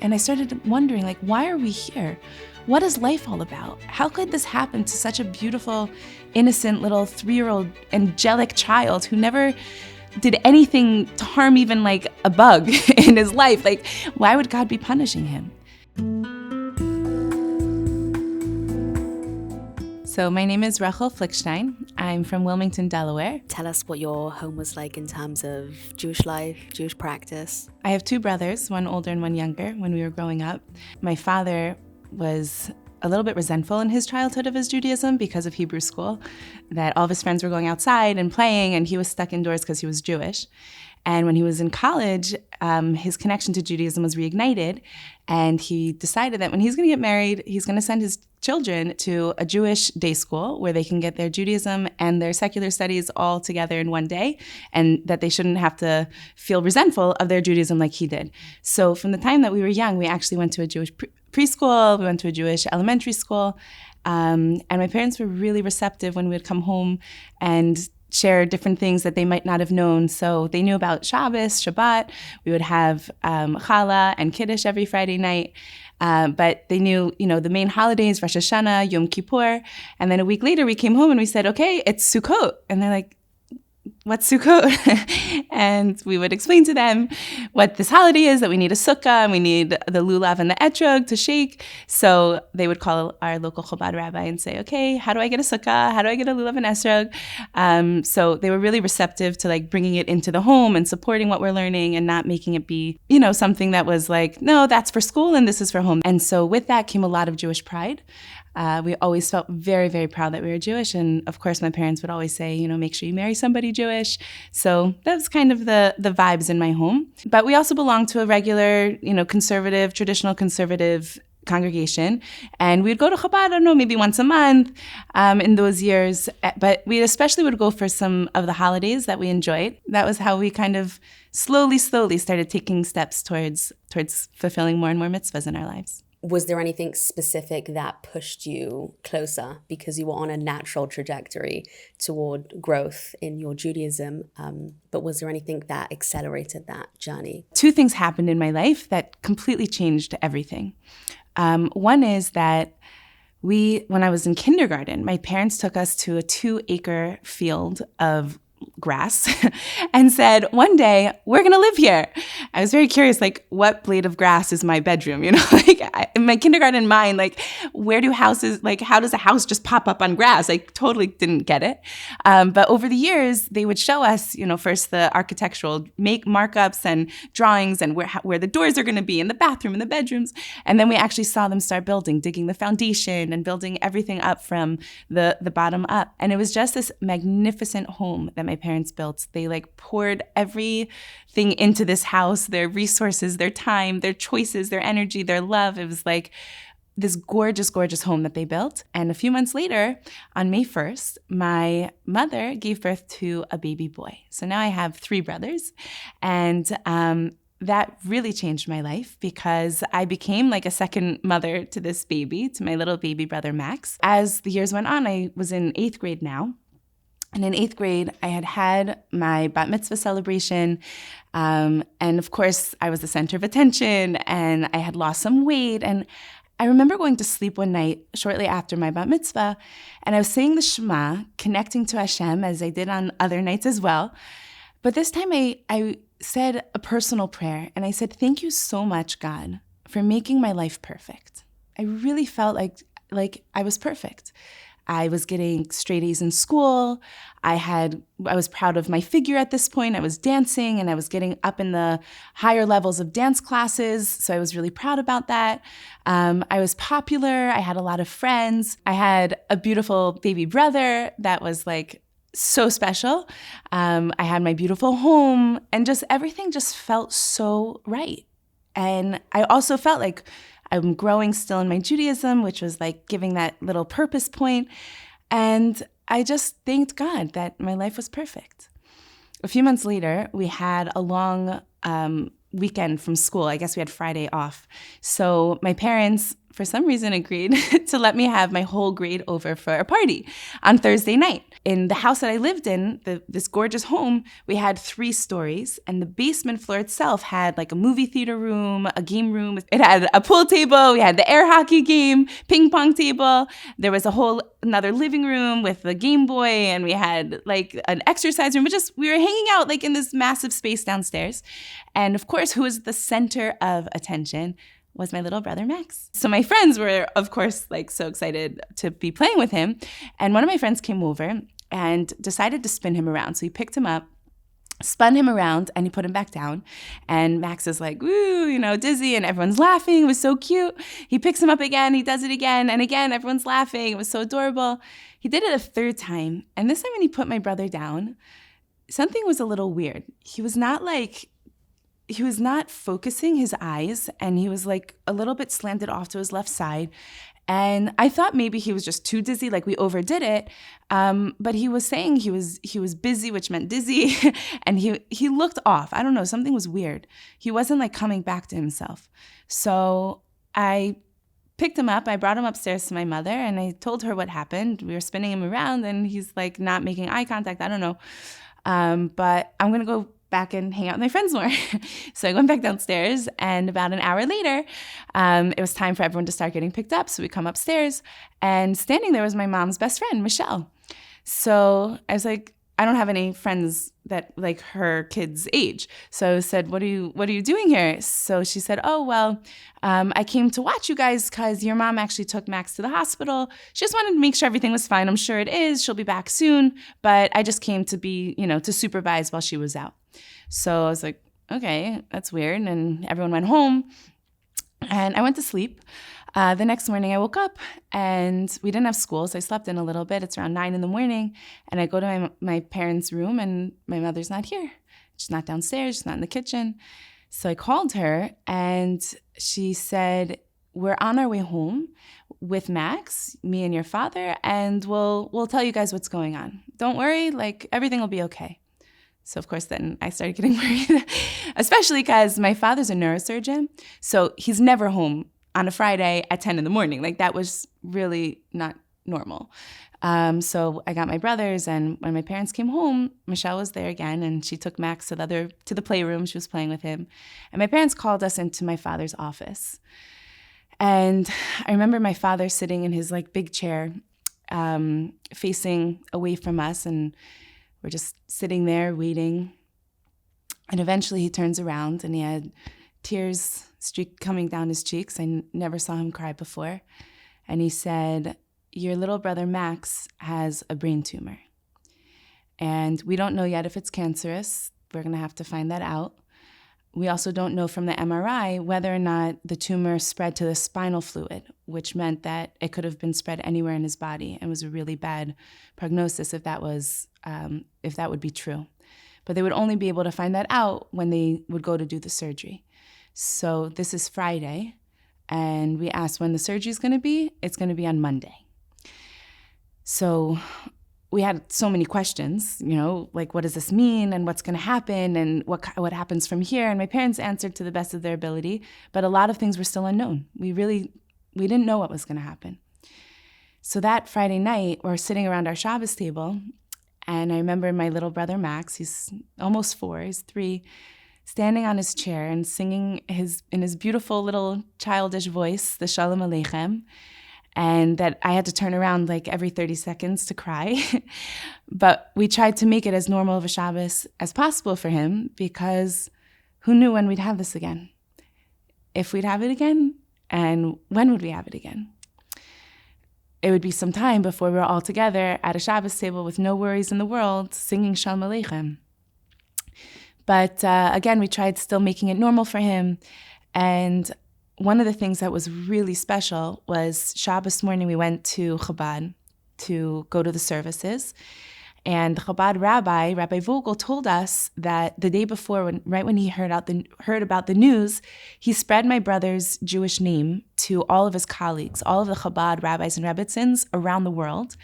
And I started wondering, like, why are we here? What is life all about? How could this happen to such a beautiful, innocent little 3-year-old angelic child who never did anything to harm even like a bug in his life? Like, why would God be punishing him? So my name is Rochel Flickstein. I'm from Wilmington, Delaware. Tell us what your home was like in terms of Jewish life, Jewish practice. I have 2 brothers, one older and one younger, when we were growing up. My father was a little bit resentful in his childhood of his Judaism because of Hebrew school, that all of his friends were going outside and playing, and he was stuck indoors because he was Jewish. And when he was in college, his connection to Judaism was reignited, and he decided that when he's going to get married, he's going to send his children to a Jewish day school where they can get their Judaism and their secular studies all together in one day, and that they shouldn't have to feel resentful of their Judaism like he did. So from the time that we were young, we actually went to a Jewish preschool, we went to a Jewish elementary school, and my parents were really receptive when we would come home and share different things that they might not have known. So they knew about Shabbos, Shabbat. We would have challah and kiddush every Friday night. But they knew, the main holidays, Rosh Hashanah, Yom Kippur. And then a week later, we came home and we said, okay, it's Sukkot. And they're like, what's Sukkot? And we would explain to them what this holiday is, that we need a sukkah and we need the lulav and the etrog to shake. So they would call our local Chabad rabbi and say, okay, how do I get a sukkah? How do I get a lulav and etrog? So they were really receptive to like bringing it into the home and supporting what we're learning and not making it be, something that was like, no, that's for school and this is for home. And so with that came a lot of Jewish pride. We always felt very, very proud that we were Jewish. And of course, my parents would always say, make sure you marry somebody Jewish. So that was kind of the vibes in my home. But we also belonged to a regular, traditional conservative congregation. And we'd go to Chabad, I don't know, maybe once a month in those years. But we especially would go for some of the holidays that we enjoyed. That was how we kind of slowly started taking steps towards fulfilling more and more mitzvahs in our lives. Was there anything specific that pushed you closer because you were on a natural trajectory toward growth in your Judaism? But was there anything that accelerated that journey? 2 things happened in my life that completely changed everything. One is that when I was in kindergarten, my parents took us to a 2-acre field of grass and said, one day we're going to live here. I was very curious, like, what blade of grass is my bedroom? In my kindergarten mind, like, where do houses, like, how does a house just pop up on grass? I totally didn't get it. But over the years, they would show us, first the architectural markups and drawings and where the doors are going to be in the bathroom and the bedrooms. And then we actually saw them start digging the foundation and building everything up from the bottom up. And it was just this magnificent home that my parents built. They poured everything into this house, their resources, their time, their choices, their energy, their love. It was like this gorgeous, gorgeous home that they built. And a few months later, on May 1st, my mother gave birth to a baby boy. So now I have 3 brothers. And that really changed my life because I became like a second mother to this baby, to my little baby brother, Max. As the years went on, I was in 8th grade now. And in 8th grade, I had my bat mitzvah celebration. And of course, I was the center of attention and I had lost some weight. And I remember going to sleep one night shortly after my bat mitzvah, and I was saying the Shema, connecting to Hashem as I did on other nights as well. But this time I said a personal prayer, and I said, thank you so much, God, for making my life perfect. I really felt like I was perfect. I was getting straight A's in school. I was proud of my figure at this point. I was dancing and I was getting up in the higher levels of dance classes. So I was really proud about that. I was popular. I had a lot of friends. I had a beautiful baby brother that was so special. I had my beautiful home and just everything just felt so right. And I also felt like I'm growing still in my Judaism, which was giving that little purpose point. And I just thanked God that my life was perfect. A few months later, we had a long weekend from school. I guess we had Friday off. So my parents for some reason, agreed to let me have my whole grade over for a party on Thursday night. In the house that I lived in, this gorgeous home, we had 3 stories, and the basement floor itself had like a movie theater room, a game room. It had a pool table. We had the air hockey game, ping pong table. There was another living room with the Game Boy, and we had like an exercise room. We were hanging out like in this massive space downstairs. And of course, who was the center of attention was my little brother, Max. So my friends were, of course, like so excited to be playing with him. And one of my friends came over and decided to spin him around. So he picked him up, spun him around, and he put him back down. And Max is like, woo, dizzy, and everyone's laughing. It was so cute. He picks him up again. He does it again. And again, everyone's laughing. It was so adorable. He did it a 3rd time. And this time when he put my brother down, something was a little weird. He was not focusing his eyes, and he was like a little bit slanted off to his left side. And I thought maybe he was just too dizzy, like we overdid it. But he was saying he was busy, which meant dizzy. And he looked off. I don't know, something was weird. He wasn't like coming back to himself. So I picked him up. I brought him upstairs to my mother, and I told her what happened. We were spinning him around, and he's like not making eye contact. I don't know. But I'm going to go back and hang out with my friends more. So I went back downstairs, and about an hour later, it was time for everyone to start getting picked up. So we come upstairs, and standing there was my mom's best friend, Rochel. So I was like, I don't have any friends that like her kids' age. So I said, what are you doing here? So she said, oh, well, I came to watch you guys because your mom actually took Max to the hospital. She just wanted to make sure everything was fine. I'm sure it is. She'll be back soon. But I just came to be, to supervise while she was out. So I was like, okay, that's weird. And everyone went home, and I went to sleep. The next morning I woke up, and we didn't have school, so I slept in a little bit. It's around 9 a.m, and I go to my parents' room, and my mother's not here. She's not downstairs. She's not in the kitchen. So I called her, and she said, we're on our way home with Max, me and your father, and we'll tell you guys what's going on. Don't worry, like everything will be okay. So, of course, then I started getting worried, especially because my father's a neurosurgeon, so he's never home on a Friday at 10 a.m. Like, that was really not normal. So I got my brothers, and when my parents came home, Michelle was there again, and she took Max to the playroom. She was playing with him. And my parents called us into my father's office. And I remember my father sitting in his, like, big chair, facing away from us, and we're just sitting there waiting. And eventually he turns around, and he had tears coming down his cheeks. I never saw him cry before. And he said, your little brother Max has a brain tumor. And we don't know yet if it's cancerous. We're going to have to find that out. We also don't know from the MRI whether or not the tumor spread to the spinal fluid, which meant that it could have been spread anywhere in his body, and was a really bad prognosis if that would be true. But they would only be able to find that out when they would go to do the surgery. So this is Friday, and we asked when the surgery is going to be. It's going to be on Monday. So we had so many questions, like, what does this mean, and what's going to happen, and what happens from here? And my parents answered to the best of their ability, but a lot of things were still unknown. We didn't know what was going to happen. So that Friday night, we're sitting around our Shabbos table, and I remember my little brother Max, he's almost 4, he's 3, standing on his chair and singing in his beautiful little childish voice, the Shalom Aleichem, and that I had to turn around like every 30 seconds to cry. But we tried to make it as normal of a Shabbos as possible for him, because who knew when we'd have this again? If we'd have it again, and when would we have it again? It would be some time before we were all together at a Shabbos table with no worries in the world, singing Shalom Aleichem. But again, we tried still making it normal for him. And one of the things that was really special was Shabbos morning we went to Chabad to go to the services. And the Chabad Rabbi Vogel, told us that the day before, right when he heard about the news, he spread my brother's Jewish name to all of his colleagues, all of the Chabad rabbis and rebbitzins around the world.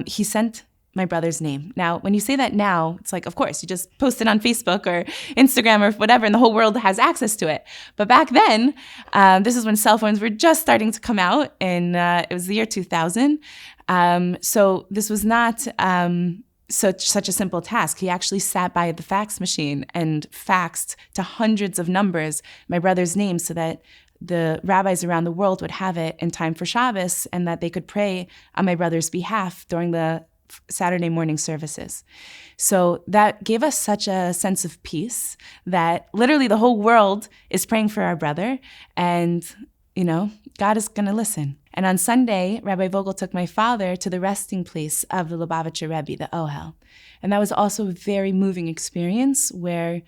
He sent my brother's name. Now, when you say that now, it's like, of course, you just post it on Facebook or Instagram or whatever, and the whole world has access to it. But back then, this is when cell phones were just starting to come out, and it was the year 2000. So this was not such a simple task. He actually sat by the fax machine and faxed to hundreds of numbers my brother's name so that the rabbis around the world would have it in time for Shabbos and that they could pray on my brother's behalf during the Saturday morning services. So that gave us such a sense of peace that literally the whole world is praying for our brother, and, God is going to listen. And on Sunday, Rabbi Vogel took my father to the resting place of the Lubavitcher Rebbe, the Ohel. And that was also a very moving experience where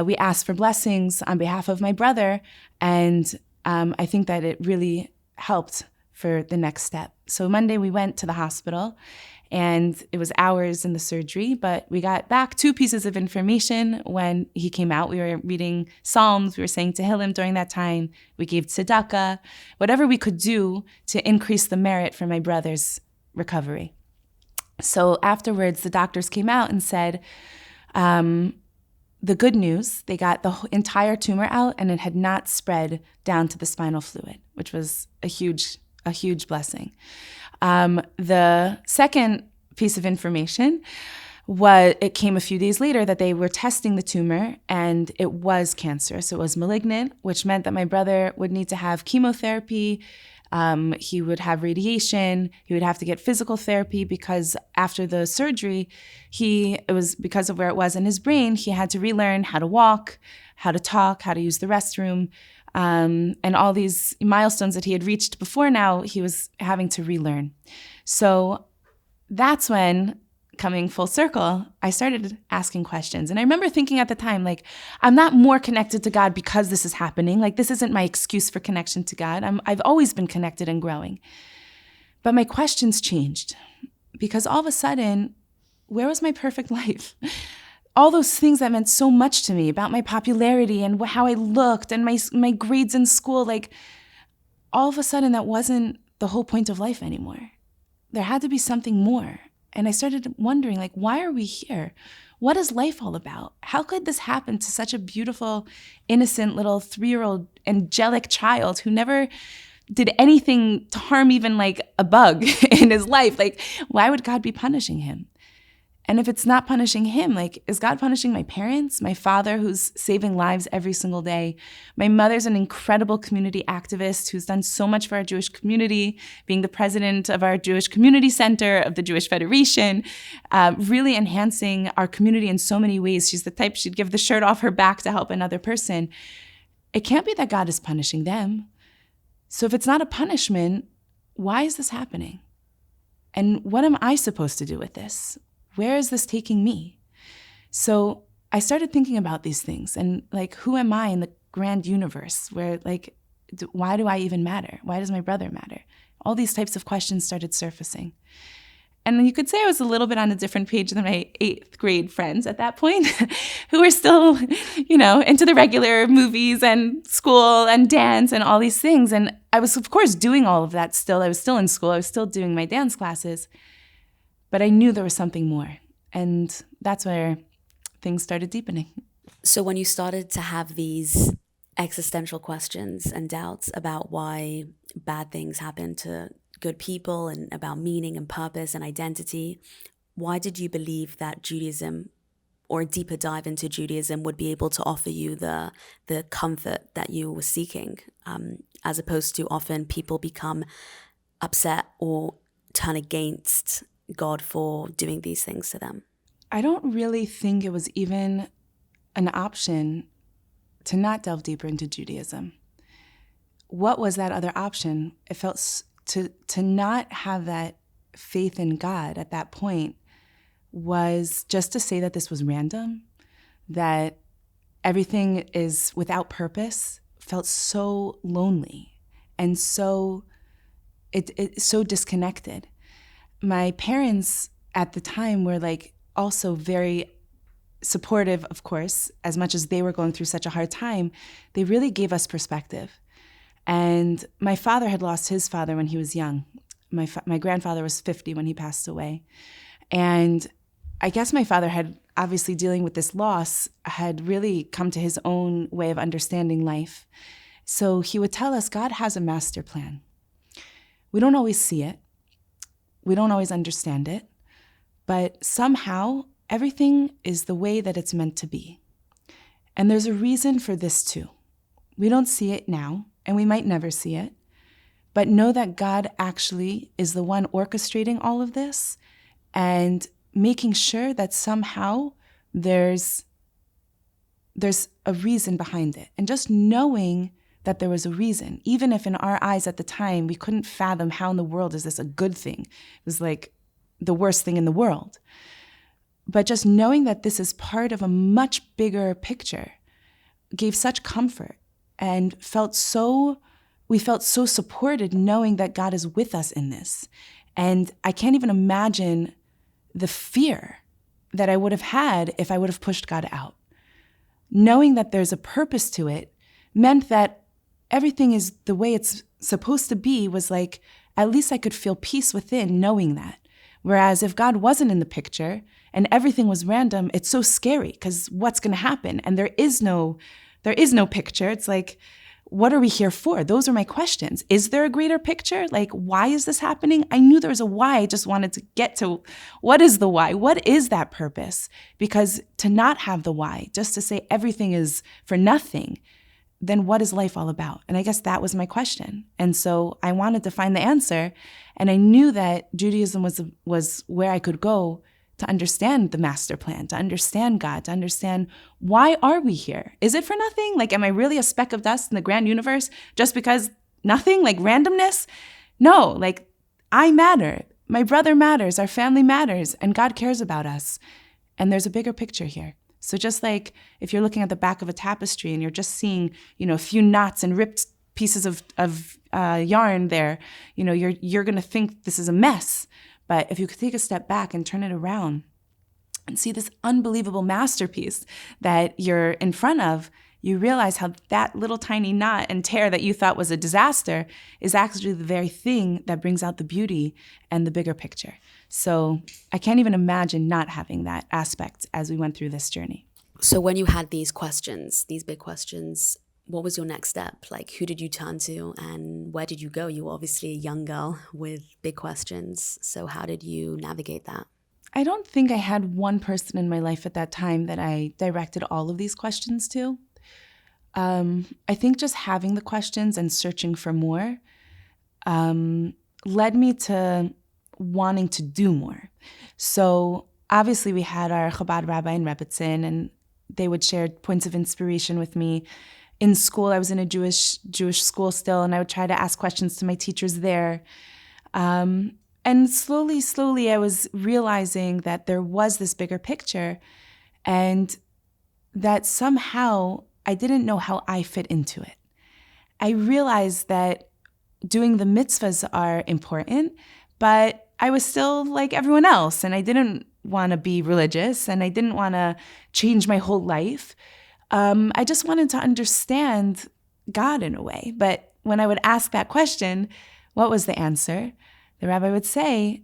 we asked for blessings on behalf of my brother, and I think that it really helped for the next step. So Monday we went to the hospital, and it was hours in the surgery, but we got back 2 pieces of information when he came out. We were reading Psalms, we were saying Tehillim during that time, we gave tzedakah, whatever we could do to increase the merit for my brother's recovery. So afterwards, the doctors came out and said, the good news, they got the entire tumor out and it had not spread down to the spinal fluid, which was a huge blessing. The second piece of information it came a few days later that they were testing the tumor and it was cancerous. It was malignant, which meant that my brother would need to have chemotherapy. He would have radiation. He would have to get physical therapy because after the surgery, it was because of where it was in his brain, he had to relearn how to walk, how to talk, how to use the restroom. And all these milestones that he had reached before now, he was having to relearn. So that's when, coming full circle, I started asking questions. And I remember thinking at the time, I'm not more connected to God because this is happening. This isn't my excuse for connection to God. I've always been connected and growing. But my questions changed because all of a sudden, where was my perfect life? All those things that meant so much to me about my popularity and how I looked and my grades in school, all of a sudden that wasn't the whole point of life anymore. There had to be something more. And I started wondering, why are we here? What is life all about? How could this happen to such a beautiful, innocent little 3-year-old angelic child who never did anything to harm even a bug in his life? Why would God be punishing him? And if it's not punishing him, is God punishing my parents, my father who's saving lives every single day? My mother's an incredible community activist who's done so much for our Jewish community, being the president of our Jewish Community Center, of the Jewish Federation, really enhancing our community in so many ways. She's the type, she'd give the shirt off her back to help another person. It can't be that God is punishing them. So if it's not a punishment, why is this happening? And what am I supposed to do with this? Where is this taking me? So I started thinking about these things and who am I in the grand universe where why do I even matter? Why does my brother matter? All these types of questions started surfacing. And you could say I was a little bit on a different page than my 8th grade friends at that point, who were still, into the regular movies and school and dance and all these things. And I was, of course, doing all of that still. I was still in school. I was still doing my dance classes. But I knew there was something more. And that's where things started deepening. So when you started to have these existential questions and doubts about why bad things happen to good people and about meaning and purpose and identity, why did you believe that Judaism or a deeper dive into Judaism would be able to offer you the comfort that you were seeking, as opposed to often people become upset or turn against God for doing these things to them? I don't really think it was even an option to not delve deeper into Judaism. What was that other option? It felt to not have that faith in God at that point was just to say that this was random, that everything is without purpose, felt so lonely and so so disconnected. My parents at the time were also very supportive, of course, as much as they were going through such a hard time. They really gave us perspective. And my father had lost his father when he was young. My grandfather was 50 when he passed away. And I guess my father had, obviously dealing with this loss, had really come to his own way of understanding life. So he would tell us, God has a master plan. We don't always see it. We don't always understand it. But somehow, everything is the way that it's meant to be. And there's a reason for this too. We don't see it now, and we might never see it. But know that God actually is the one orchestrating all of this and making sure that somehow there's a reason behind it. And just knowing that there was a reason, even if in our eyes at the time, we couldn't fathom how in the world is this a good thing. It was like the worst thing in the world. But just knowing that this is part of a much bigger picture gave such comfort, and we felt so supported knowing that God is with us in this. And I can't even imagine the fear that I would have had if I would have pushed God out. Knowing that there's a purpose to it meant that everything is the way it's supposed to be, was like, at least I could feel peace within knowing that. Whereas if God wasn't in the picture and everything was random, it's so scary because what's going to happen? And there is no picture. It's like, what are we here for? Those are my questions. Is there a greater picture? Like, why is this happening? I knew there was a why. I just wanted to get to what is the why? What is that purpose? Because to not have the why, just to say everything is for nothing, then what is life all about? And I guess that was my question. And so I wanted to find the answer. And I knew that Judaism was where I could go to understand the master plan, to understand God, to understand why are we here? Is it for nothing? Like, am I really a speck of dust in the grand universe just because nothing, like randomness? No, like I matter. My brother matters. Our family matters. And God cares about us. And there's a bigger picture here. So just like if you're looking at the back of a tapestry and you're just seeing, a few knots and ripped pieces of yarn there, you're going to think this is a mess. But if you could take a step back and turn it around and see this unbelievable masterpiece that you're in front of, you realize how that little tiny knot and tear that you thought was a disaster is actually the very thing that brings out the beauty and the bigger picture. So I can't even imagine not having that aspect as we went through this journey. So when you had these questions, these big questions, what was your next step? Like, who did you turn to and where did you go? You were obviously a young girl with big questions. So how did you navigate that? I don't think I had one person in my life at that time that I directed all of these questions to. I think just having the questions and searching for more led me to wanting to do more. So obviously we had our Chabad rabbi in Rebbetzin, and they would share points of inspiration with me. In school, I was in a Jewish school still, and I would try to ask questions to my teachers there. And slowly, I was realizing that there was this bigger picture, and that somehow I didn't know how I fit into it. I realized that doing the mitzvahs are important, but I was still like everyone else, and I didn't want to be religious, and I didn't want to change my whole life. I just wanted to understand God in a way. But when I would ask that question, what was the answer? The rabbi would say,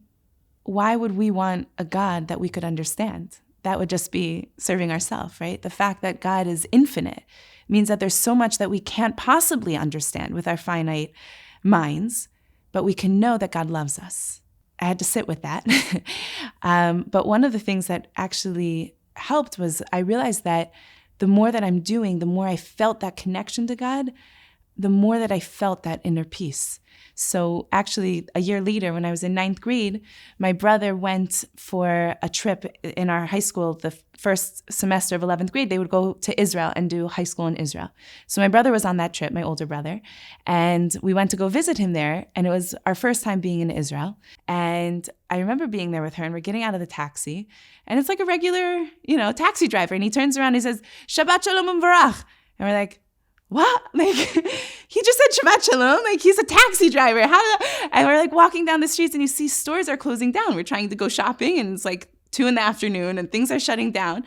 why would we want a God that we could understand? That would just be serving ourselves, right? The fact that God is infinite means that there's so much that we can't possibly understand with our finite minds, but we can know that God loves us. I had to sit with that. But one of the things that actually helped was I realized that the more that I'm doing, the more I felt that connection to God, the more that I felt that inner peace. So actually, a year later, when I was in 9th grade, my brother went for a trip in our high school. The first semester of 11th grade, they would go to Israel and do high school in Israel. So my brother was on that trip, my older brother, and we went to go visit him there, and it was our first time being in Israel. And I remember being there with her, and we're getting out of the taxi, and it's like a regular, taxi driver, and he turns around and he says, Shabbat Shalom U'Varach. And we're like, what? Like, he just said Shabbat Shalom. Like, he's a taxi driver. And we're like walking down the streets, and you see stores are closing down. We're trying to go shopping, and it's like 2 p.m, and things are shutting down.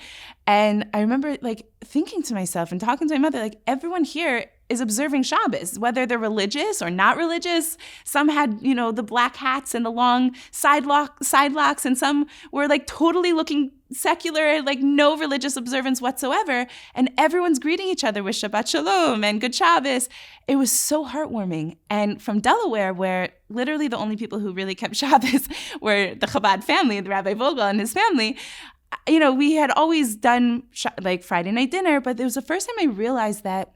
And I remember like thinking to myself and talking to my mother, like, everyone here is observing Shabbos, whether they're religious or not religious. Some had, the black hats and the long side locks, and some were like totally looking secular, like no religious observance whatsoever. And everyone's greeting each other with Shabbat Shalom and Good Shabbos. It was so heartwarming. And from Delaware, where literally the only people who really kept Shabbos were the Chabad family, the Rabbi Vogel and his family, we had always done like Friday night dinner, but it was the first time I realized that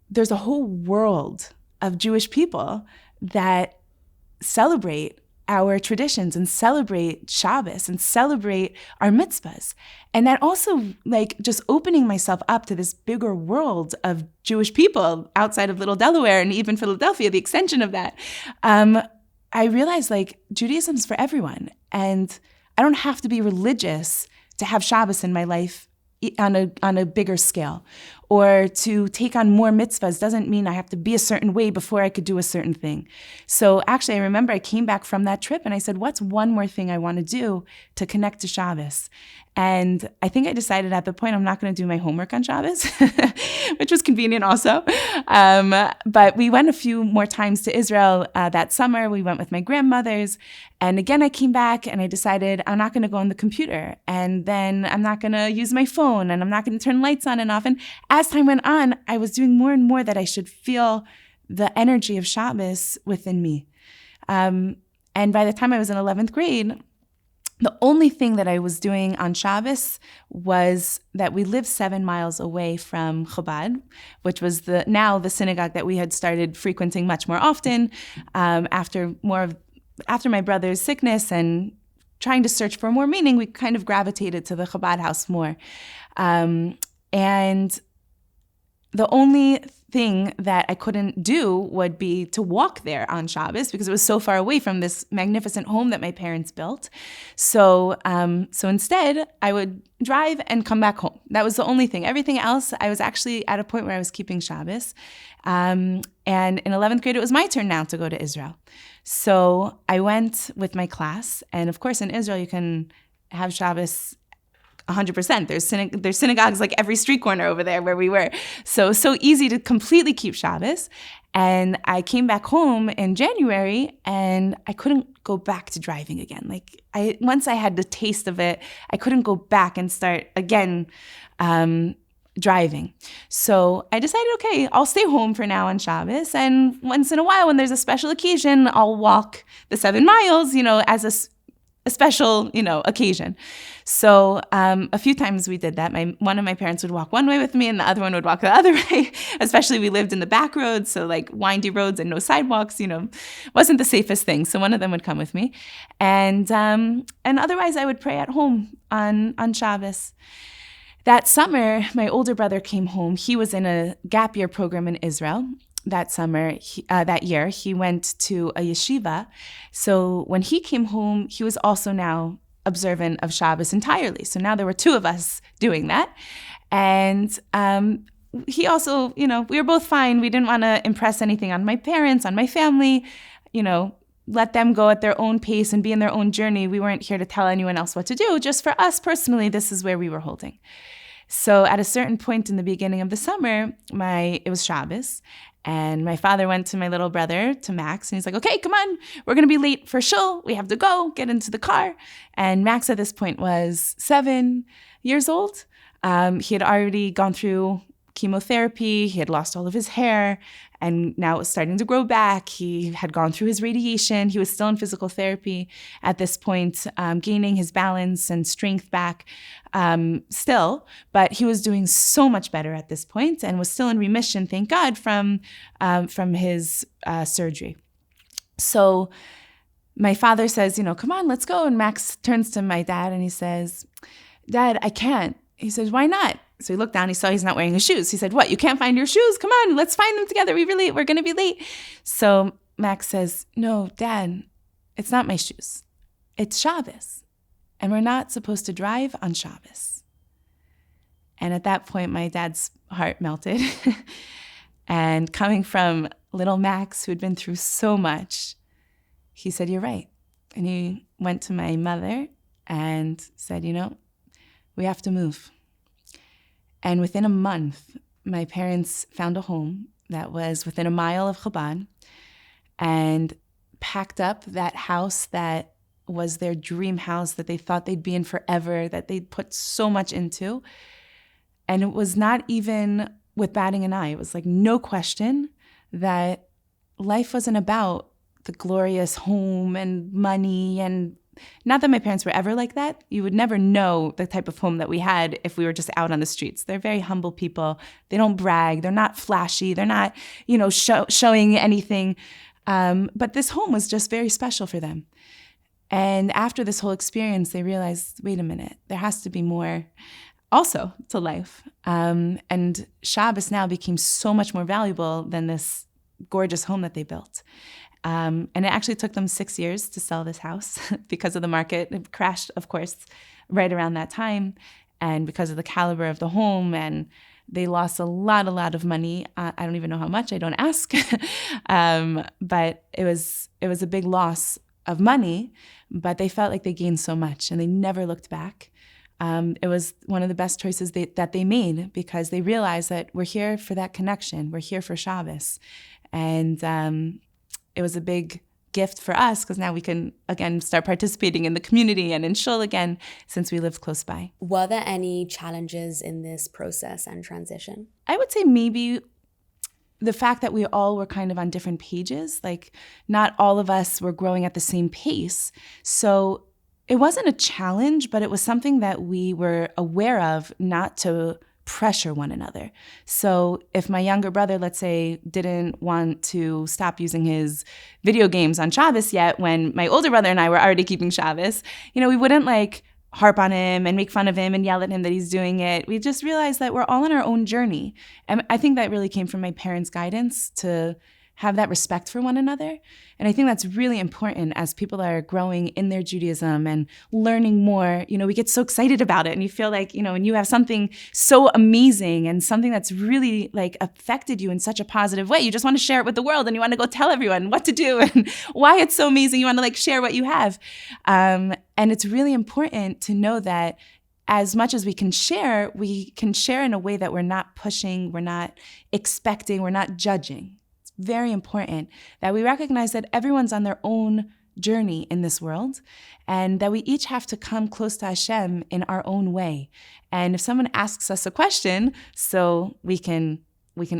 there's a whole world of Jewish people that celebrate our traditions and celebrate Shabbos and celebrate our mitzvahs. And that also like just opening myself up to this bigger world of Jewish people outside of Little Delaware and even Philadelphia, the extension of that. I realized like Judaism is for everyone. And I don't have to be religious to have Shabbos in my life on a bigger scale, or to take on more mitzvahs doesn't mean I have to be a certain way before I could do a certain thing. So actually, I remember I came back from that trip and I said, what's one more thing I want to do to connect to Shabbos? And I think I decided at the point I'm not going to do my homework on Shabbos, which was convenient also. But we went a few more times to Israel that summer. We went with my grandmothers. And again, I came back and I decided I'm not going to go on the computer. And then I'm not going to use my phone, and I'm not going to turn lights on and off. And as time went on, I was doing more and more that I should feel the energy of Shabbos within me. And by the time I was in 11th grade, the only thing that I was doing on Shabbos was that we lived 7 miles away from Chabad, which was now the synagogue that we had started frequenting much more often after my brother's sickness and trying to search for more meaning. We kind of gravitated to the Chabad house more. And the only thing that I couldn't do would be to walk there on Shabbos because it was so far away from this magnificent home that my parents built. So instead, I would drive and come back home. That was the only thing. Everything else, I was actually at a point where I was keeping Shabbos. And in 11th grade, it was my turn now to go to Israel. So I went with my class. And of course, in Israel, you can have Shabbos 100%. There's synagogues like every street corner over there where we were. So easy to completely keep Shabbos. And I came back home in January and I couldn't go back to driving again. Once I had the taste of it, I couldn't go back and start again driving. So I decided, okay, I'll stay home for now on Shabbos. And once in a while, when there's a special occasion, I'll walk the 7 miles, as a special, occasion. So a few times we did that. One of my parents would walk one way with me and the other one would walk the other way. Especially we lived in the back roads, so like windy roads and no sidewalks, wasn't the safest thing. So one of them would come with me. And otherwise I would pray at home on Shabbos. That summer, my older brother came home. He was in a gap year program in Israel. That summer, that year, he went to a yeshiva. So when he came home, he was also now observant of Shabbos entirely. So now there were 2 of us doing that. And he also, we were both fine. We didn't want to impress anything on my parents, on my family, let them go at their own pace and be in their own journey. We weren't here to tell anyone else what to do. Just for us personally, this is where we were holding. So at a certain point in the beginning of the summer, it was Shabbos. And my father went to my little brother, to Max, and he's like, okay, come on, we're going to be late for shul. We have to go, get into the car. And Max at this point was 7 years old. He had already gone through chemotherapy. He had lost all of his hair, and now it was starting to grow back. He had gone through his radiation. He was still in physical therapy at this point, gaining his balance and strength back still, but he was doing so much better at this point and was still in remission, thank God, from his surgery. So my father says, come on, let's go. And Max turns to my dad and he says, Dad, I can't. He says, why not? So he looked down, he saw he's not wearing his shoes. He said, what, you can't find your shoes? Come on, let's find them together. We're going to be late. So Max says, no, Dad, it's not my shoes. It's Shabbos. And we're not supposed to drive on Shabbos. And at that point, my dad's heart melted. And coming from little Max, who had been through so much, he said, you're right. And he went to my mother and said, we have to move. And within a month, my parents found a home. that was within a mile of Chabad and packed up that house that was their dream house that they thought they'd be in forever, that they'd put so much into. And it was not even with batting an eye. It was like no question that life wasn't about the glorious home and money. And not that my parents were ever like that. You would never know the type of home that we had if we were just out on the streets. They're very humble people. They don't brag. They're not flashy. They're not, showing anything. But this home was just very special for them. And after this whole experience, they realized, wait a minute, there has to be more also to life. And Shabbos now became so much more valuable than this gorgeous home that they built. And it actually took them 6 years to sell this house because of the market. It crashed, of course, right around that time, and because of the caliber of the home, and they lost a lot of money. I don't even know how much. I don't ask. But it was a big loss of money, but they felt like they gained so much, and they never looked back. It was one of the best choices that they made, because they realized that we're here for that connection. We're here for Shabbos. And it was a big gift for us, because now we can, again, start participating in the community and in shul again, since we lived close by. Were there any challenges in this process and transition? I would say maybe the fact that we all were kind of on different pages, like not all of us were growing at the same pace. So it wasn't a challenge, but it was something that we were aware of, not to pressure one another. So if my younger brother, let's say, didn't want to stop using his video games on Shabbos yet, when my older brother and I were already keeping Shabbos, we wouldn't harp on him and make fun of him and yell at him that he's doing it. We just realized that we're all on our own journey. And I think that really came from my parents' guidance to have that respect for one another. And I think that's really important as people are growing in their Judaism and learning more. We get so excited about it, and you feel like, when you have something so amazing and something that's really affected you in such a positive way, you just want to share it with the world, and you want to go tell everyone what to do and why it's so amazing. You want to share what you have. And it's really important to know that as much as we can share in a way that we're not pushing, we're not expecting, we're not judging. Very important that we recognize that everyone's on their own journey in this world, and that we each have to come close to Hashem in our own way. And if someone asks us a question, so we can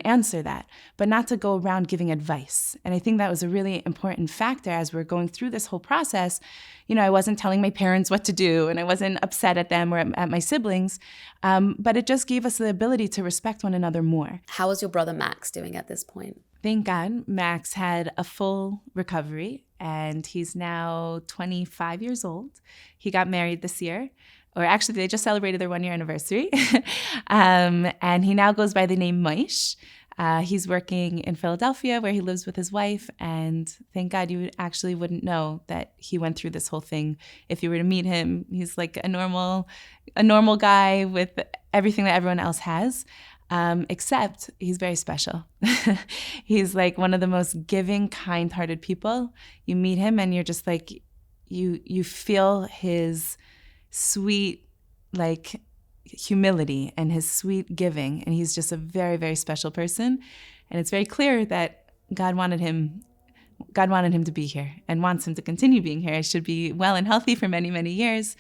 answer that, but not to go around giving advice. And I think that was a really important factor as we're going through this whole process. I wasn't telling my parents what to do, and I wasn't upset at them or at my siblings, but it just gave us the ability to respect one another more. How was your brother Max doing at this point? Thank God, Max had a full recovery, and he's now 25 years old. He got married this year, or actually they just celebrated their 1-year anniversary. And he now goes by the name Moish. He's working in Philadelphia, where he lives with his wife, and thank God you actually wouldn't know that he went through this whole thing if you were to meet him. He's like a normal guy with everything that everyone else has. Except he's very special. He's one of the most giving, kind-hearted people. You meet him and you're just you feel his sweet, humility and his sweet giving. And he's just a very, very special person. And it's very clear that God wanted him to be here and wants him to continue being here. He should be well and healthy for many, many years.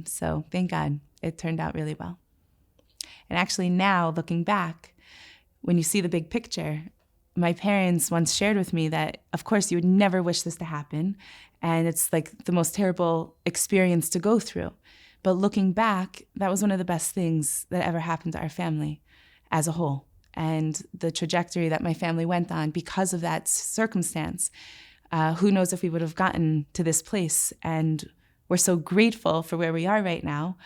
So thank God it turned out really well. And actually now, looking back, when you see the big picture, my parents once shared with me that, of course, you would never wish this to happen. And it's the most terrible experience to go through. But looking back, that was one of the best things that ever happened to our family as a whole. And the trajectory that my family went on because of that circumstance, who knows if we would have gotten to this place. And we're so grateful for where we are right now.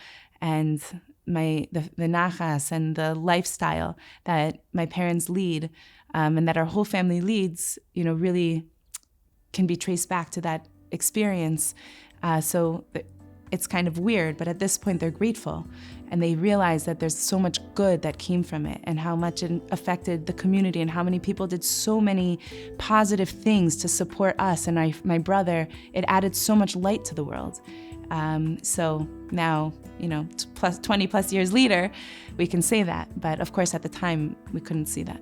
And the nachas and the lifestyle that my parents lead, and that our whole family leads, really can be traced back to that experience. So it's kind of weird, but at this point they're grateful, and they realize that there's so much good that came from it, and how much it affected the community, and how many people did so many positive things to support us and my brother. It added so much light to the world. So now, 20 plus years later, we can say that. But of course, at the time, we couldn't see that.